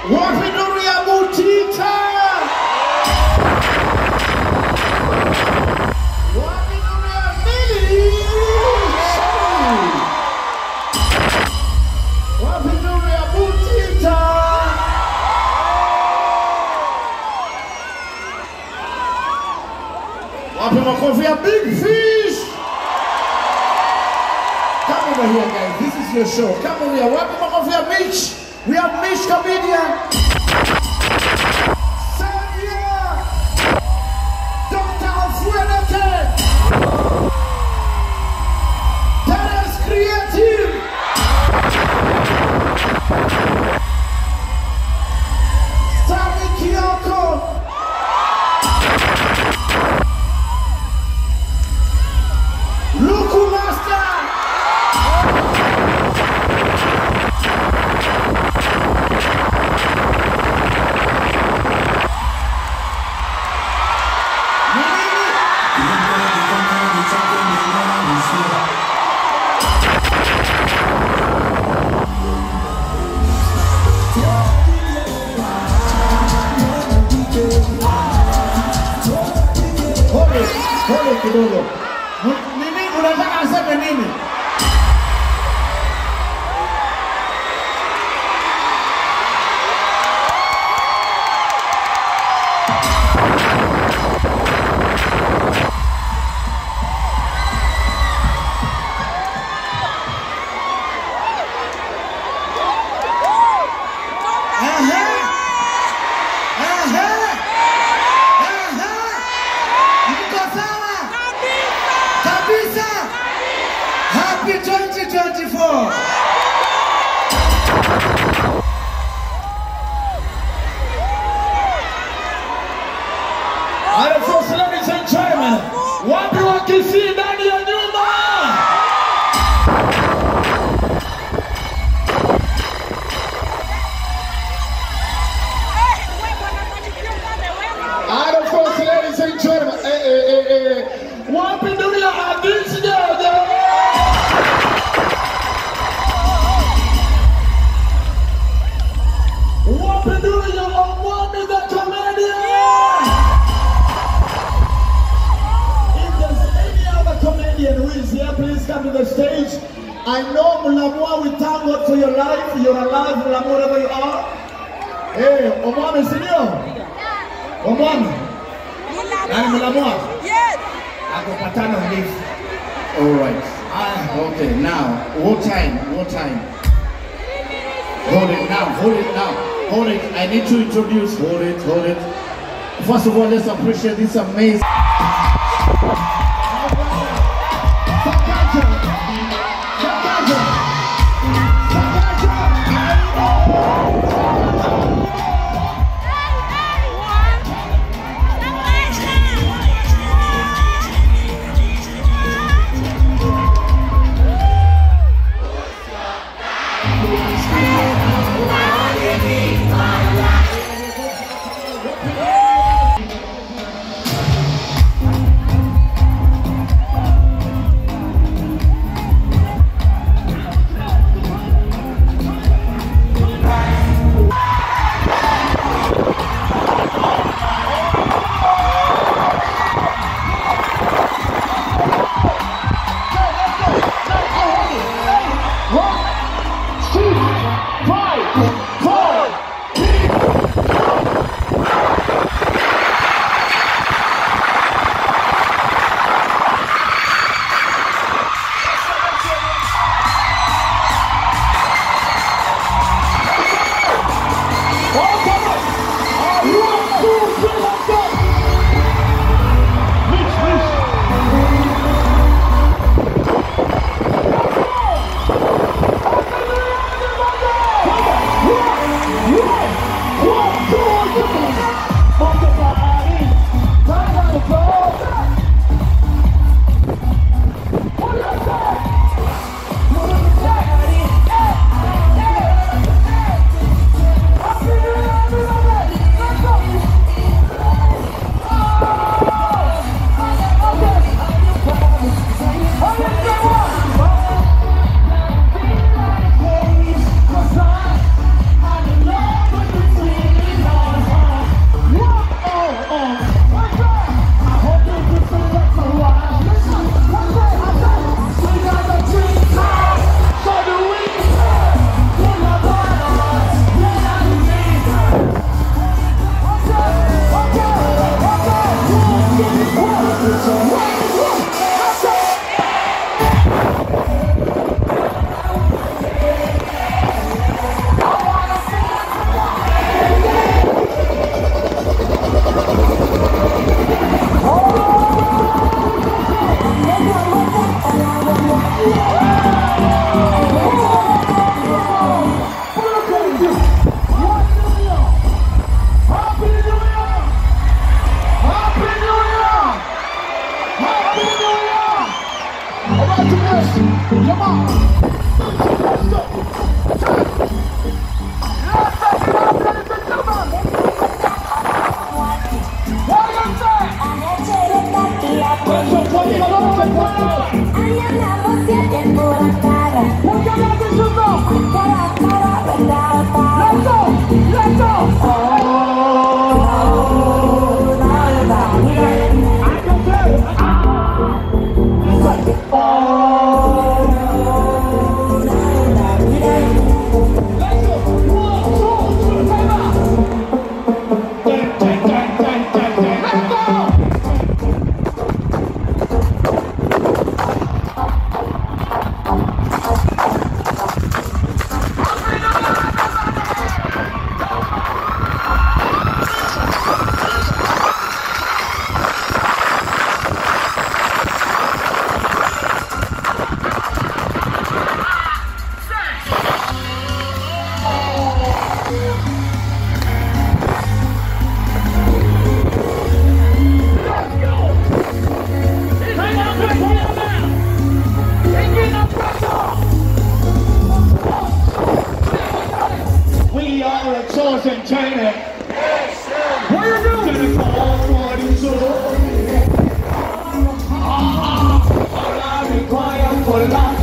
Wapinuria Mutita. Wapinuria Mili. Wapinuria Mutita. Wapinuria Big Fish. Come over here, guys. This is your show. Come over here. Wapinuria Mitch. We have Mitch comedian. Savior. Dr. Fuenete. Terence Creative. Sammy Kyoko. Luku Master. Hold kidogo. Nini unataka aseme nini? Happy 2024! Alright, folks, ladies and gentlemen, wapi wakisi ndani ya nyumba? Alright, folks, ladies and gentlemen, wapi dunia hadisi jaja? Wapi dunia Omwami the comedian? If there's any other comedian who is here, please come to the stage. I know Mulamwa, we thank God for your life. You're alive, Mulamwa, wherever you are. Hey, Omwami, senior? Omwami? Nani Mulamwa? Yes. Ako patano live. Alright. Okay, now, what time? Hold it now. Hold it. I need to introduce. Hold it. First of all, let's appreciate this amazing. We are a chosen China. What are you doing? All I require for life.